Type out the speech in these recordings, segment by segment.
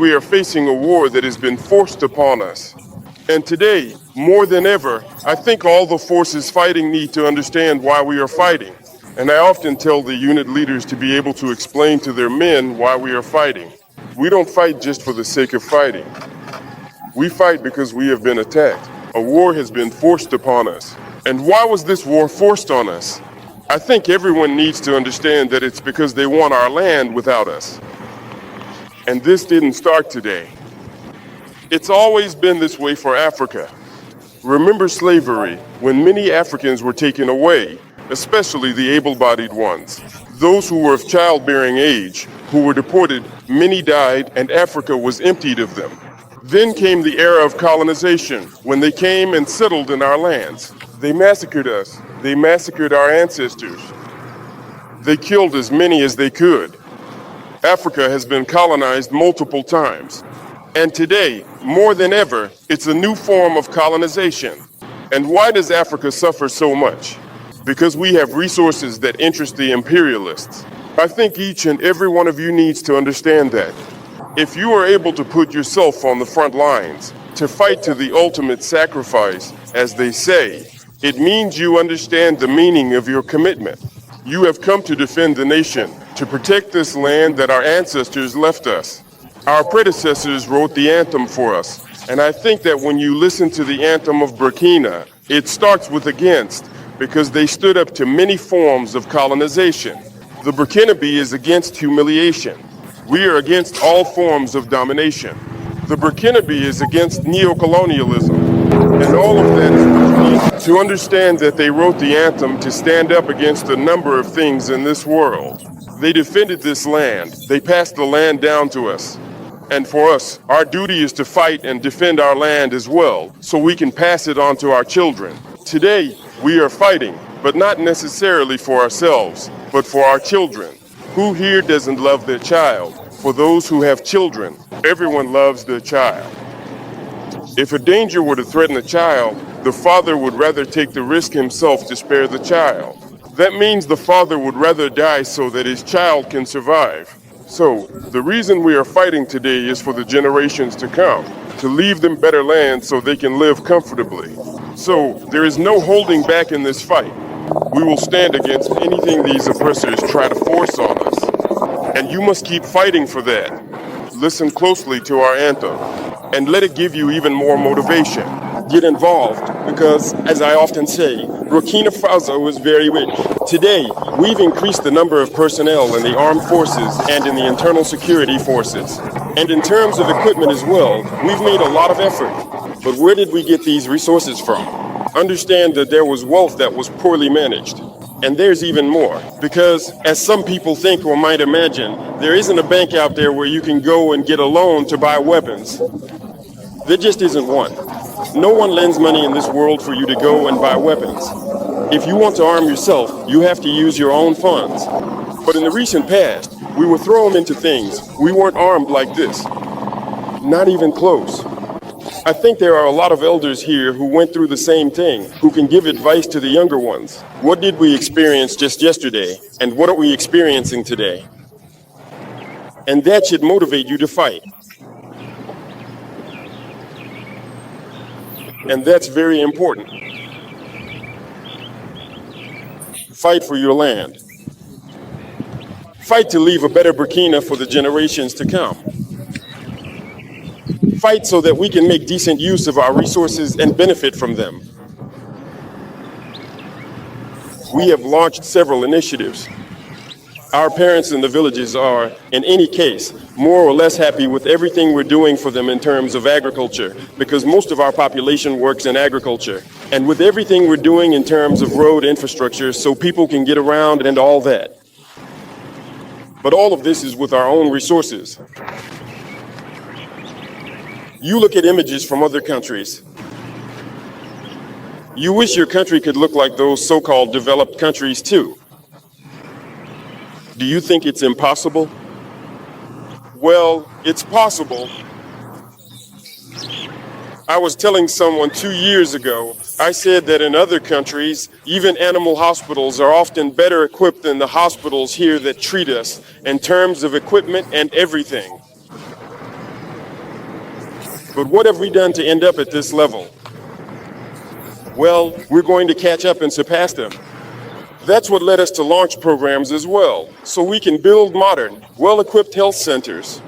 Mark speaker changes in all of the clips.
Speaker 1: We are facing a war that has been forced upon us. And today, more than ever, I think all the forces fighting need to understand why we are fighting. And I often tell the unit leaders to be able to explain to their men why we are fighting. We don't fight just for the sake of fighting. We fight because we have been attacked. A war has been forced upon us. And why was this war forced on us? I think everyone needs to understand that it's because they want our land without us. And this didn't start today. It's always been this way for Africa. Remember slavery, when many Africans were taken away, especially the able-bodied ones. Those who were of childbearing age, who were deported, many died, and Africa was emptied of them. Then came the era of colonization, when they came and settled in our lands. They massacred us. They massacred our ancestors. They killed as many as they could. Africa has been colonized multiple times. And today, more than ever, it's a new form of colonization. And why does Africa suffer so much? Because we have resources that interest the imperialists. I think each and every one of you needs to understand that. If you are able to put yourself on the front lines, to fight to the ultimate sacrifice, as they say, it means you understand the meaning of your commitment. You have come to defend the nation, to protect this land that our ancestors left us. Our predecessors wrote the anthem for us, and I think that when you listen to the anthem of Burkina, it starts with against, because they stood up to many forms of colonization. The Burkinabe is against humiliation. We are against all forms of domination. The Burkinabe is against neocolonialism. And all of that is what you need to understand that they wrote the anthem to stand up against a number of things in this world. They defended this land. They passed the land down to us. And for us, our duty is to fight and defend our land as well, so we can pass it on to our children. Today, we are fighting, but not necessarily for ourselves, but for our children. Who here doesn't love their child? For those who have children, everyone loves their child. If a danger were to threaten a child, the father would rather take the risk himself to spare the child. That means the father would rather die so that his child can survive. So, the reason we are fighting today is for the generations to come, to leave them better land so they can live comfortably. So, there is no holding back in this fight. We will stand against anything these oppressors try to force on us. And you must keep fighting for that. Listen closely to our anthem, and let it give you even more motivation. Get involved, because, as I often say, Burkina Faso is very rich. Today, we've increased the number of personnel in the armed forces and in the internal security forces. And in terms of equipment as well, we've made a lot of effort. But where did we get these resources from? Understand that there was wealth that was poorly managed. And there's even more, because as some people think or might imagine, there isn't a bank out there where you can go and get a loan to buy weapons. There just isn't one. No one lends money in this world for you to go and buy weapons. If you want to arm yourself, you have to use your own funds. But in the recent past, we were thrown into things. We weren't armed like this. Not even close. I think there are a lot of elders here who went through the same thing, who can give advice to the younger ones. What did we experience just yesterday, and what are we experiencing today? And that should motivate you to fight. And that's very important. Fight for your land. Fight to leave a better Burkina for the generations to come. Fight so that we can make decent use of our resources and benefit from them. We have launched several initiatives. Our parents in the villages are, in any case, more or less happy with everything we're doing for them in terms of agriculture, because most of our population works in agriculture, and with everything we're doing in terms of road infrastructure so people can get around and all that. But all of this is with our own resources. You look at images from other countries. You wish your country could look like those so-called developed countries too. Do you think it's impossible? Well, it's possible. I was telling someone 2 years ago, I said that in other countries, even animal hospitals are often better equipped than the hospitals here that treat us in terms of equipment and everything. But what have we done to end up at this level? Well, we're going to catch up and surpass them. That's what led us to launch programs as well, so we can build modern, well-equipped health centers.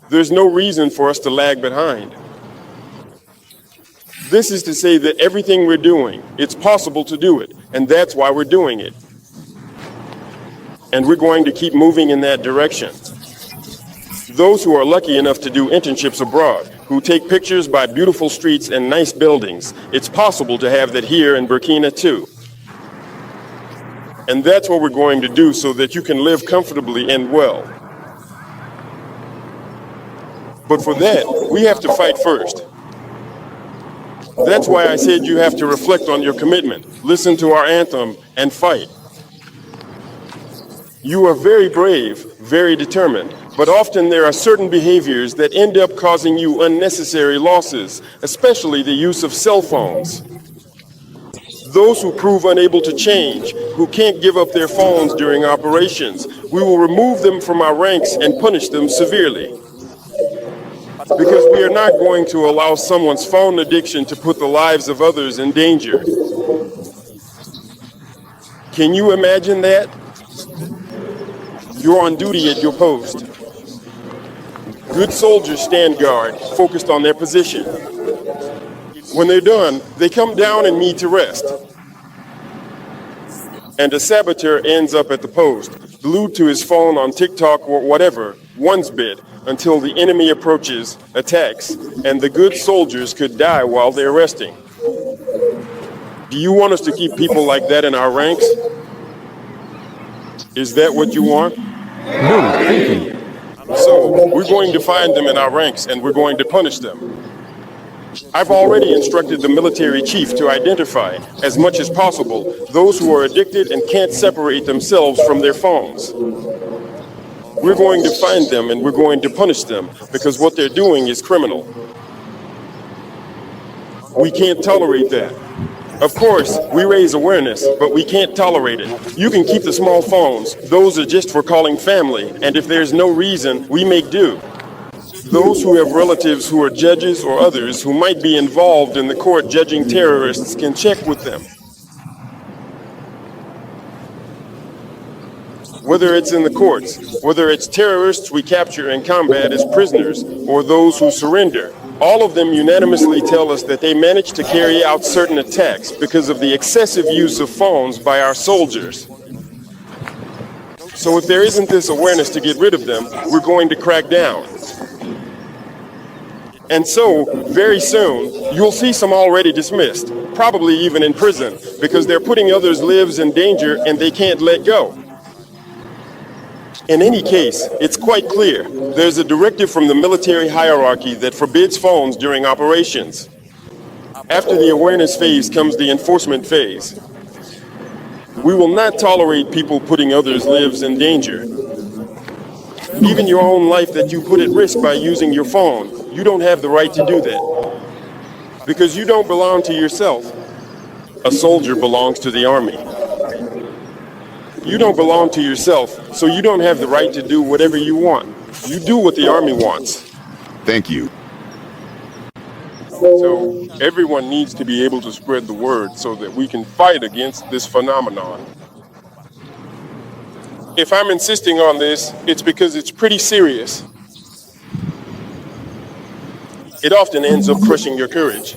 Speaker 1: There's no reason for us to lag behind. This is to say that everything we're doing, it's possible to do it, and that's why we're doing it. And we're going to keep moving in that direction. Those who are lucky enough to do internships abroad, who take pictures by beautiful streets and nice buildings, it's possible to have that here in Burkina too. And that's what we're going to do so that you can live comfortably and well. But for that, we have to fight first. That's why I said you have to reflect on your commitment, listen to our anthem, and fight. You are very brave, very determined, but often there are certain behaviors that end up causing you unnecessary losses, especially the use of cell phones. Those who prove unable to change, who can't give up their phones during operations, we will remove them from our ranks and punish them severely. Because we are not going to allow someone's phone addiction to put the lives of others in danger. Can you imagine that? You're on duty at your post. Good soldiers stand guard, focused on their position. When they're done, they come down and need to rest. And a saboteur ends up at the post, glued to his phone on TikTok or whatever, one's bit, until the enemy approaches, attacks, and the good soldiers could die while they're resting. Do you want us to keep people like that in our ranks? Is that what you want?
Speaker 2: No, thank you.
Speaker 1: So, we're going to find them in our ranks and we're going to punish them. I've already instructed the military chief to identify, as much as possible, those who are addicted and can't separate themselves from their phones. We're going to find them and we're going to punish them because what they're doing is criminal. We can't tolerate that. Of course, we raise awareness, but we can't tolerate it. You can keep the small phones. Those are just for calling family, and if there's no reason, we make do. Those who have relatives who are judges or others who might be involved in the court judging terrorists can check with them. Whether it's in the courts, whether it's terrorists we capture and combat as prisoners, or those who surrender, all of them unanimously tell us that they managed to carry out certain attacks because of the excessive use of phones by our soldiers. So if there isn't this awareness to get rid of them, we're going to crack down. And so, very soon, you'll see some already dismissed, probably even in prison, because they're putting others' lives in danger and they can't let go. In any case, it's quite clear. There's a directive from the military hierarchy that forbids phones during operations. After the awareness phase comes the enforcement phase. We will not tolerate people putting others' lives in danger. Even your own life that you put at risk by using your phone, you don't have the right to do that. Because you don't belong to yourself. A soldier belongs to the army. You don't belong to yourself, so you don't have the right to do whatever you want. You do what the army wants.
Speaker 2: Thank you.
Speaker 1: So everyone needs to be able to spread the word so that we can fight against this phenomenon. If I'm insisting on this, it's because it's pretty serious. It often ends up crushing your courage.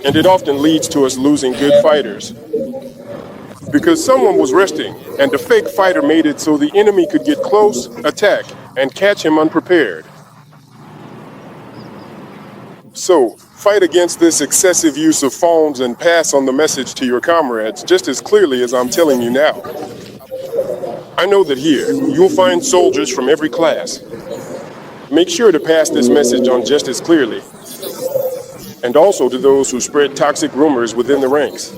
Speaker 1: And it often leads to us losing good fighters. Because someone was resting, and the fake fighter made it so the enemy could get close, attack, and catch him unprepared. So, fight against this excessive use of phones and pass on the message to your comrades just as clearly as I'm telling you now. I know that here, you'll find soldiers from every class. Make sure to pass this message on just as clearly. And also to those who spread toxic rumors within the ranks.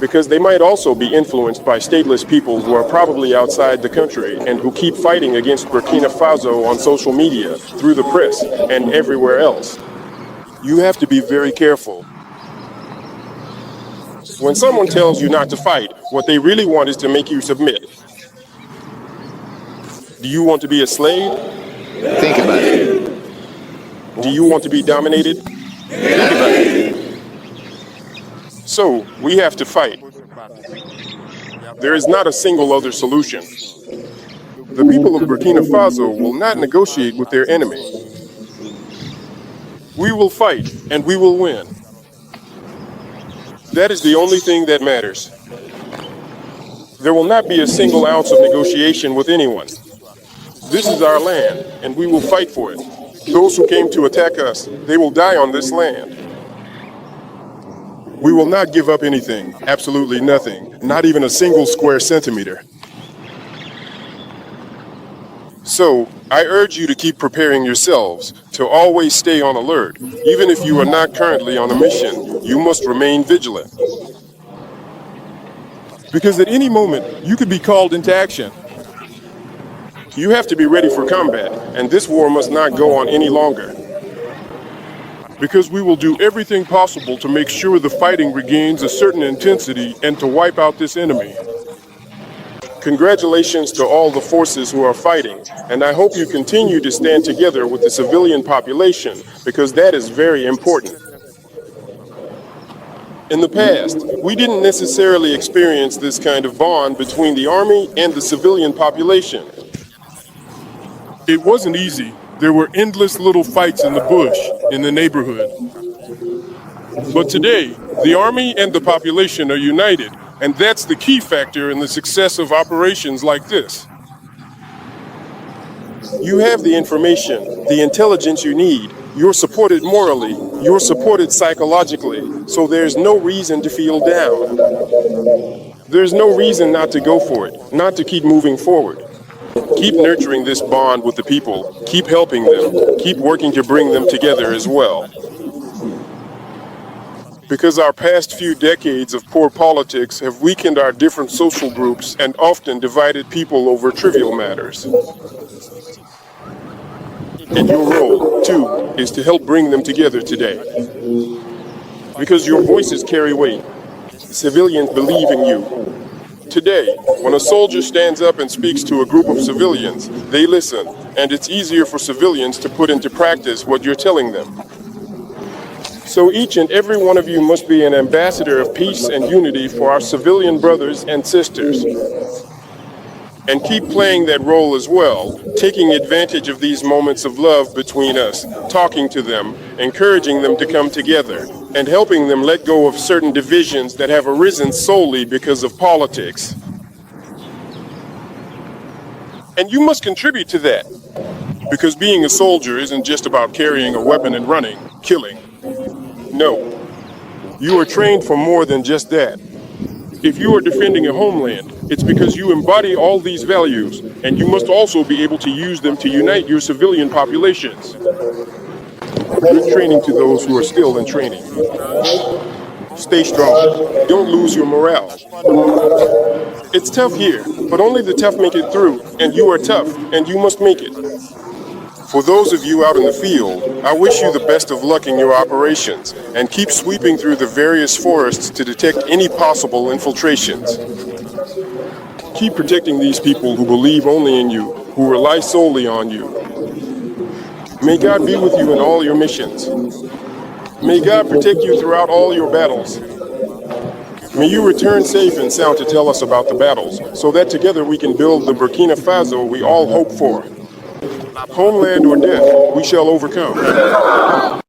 Speaker 1: Because they might also be influenced by stateless people who are probably outside the country and who keep fighting against Burkina Faso on social media, through the press, and everywhere else. You have to be very careful. When someone tells you not to fight, what they really want is to make you submit. Do you want to be a slave?
Speaker 2: Think about it.
Speaker 1: Do you want to be dominated? Think about it. So, we have to fight. There is not a single other solution. The people of Burkina Faso will not negotiate with their enemy. We will fight, and we will win. That is the only thing that matters. There will not be a single ounce of negotiation with anyone. This is our land, and we will fight for it. Those who came to attack us, they will die on this land. We will not give up anything, absolutely nothing, not even a single square centimeter. So, I urge you to keep preparing yourselves, to always stay on alert. Even if you are not currently on a mission, you must remain vigilant. Because at any moment, you could be called into action. You have to be ready for combat, and this war must not go on any longer. Because we will do everything possible to make sure the fighting regains a certain intensity and to wipe out this enemy. Congratulations to all the forces who are fighting, and I hope you continue to stand together with the civilian population, because that is very important. In the past, we didn't necessarily experience this kind of bond between the army and the civilian population. It wasn't easy. There were endless little fights in the bush, in the neighborhood. But today, the army and the population are united, and that's the key factor in the success of operations like this. You have the information, the intelligence you need. You're supported morally, you're supported psychologically, so there's no reason to feel down. There's no reason not to go for it, not to keep moving forward. Keep nurturing this bond with the people, keep helping them, keep working to bring them together as well. Because our past few decades of poor politics have weakened our different social groups and often divided people over trivial matters. And your role, too, is to help bring them together today. Because your voices carry weight. Civilians believe in you. Today, when a soldier stands up and speaks to a group of civilians, they listen, and it's easier for civilians to put into practice what you're telling them. So each and every one of you must be an ambassador of peace and unity for our civilian brothers and sisters. And keep playing that role as well, taking advantage of these moments of love between us, talking to them, encouraging them to come together, and helping them let go of certain divisions that have arisen solely because of politics. And you must contribute to that, because being a soldier isn't just about carrying a weapon and running, killing. No, you are trained for more than just that. If you are defending a homeland, it's because you embody all these values, and you must also be able to use them to unite your civilian populations. Good training to those who are still in training. Stay strong. Don't lose your morale. It's tough here, but only the tough make it through, and you are tough, and you must make it. For those of you out in the field, I wish you the best of luck in your operations, and keep sweeping through the various forests to detect any possible infiltrations. Keep protecting these people who believe only in you, who rely solely on you. May God be with you in all your missions. May God protect you throughout all your battles. May you return safe and sound to tell us about the battles, so that together we can build the Burkina Faso we all hope for. Homeland or death, we shall overcome.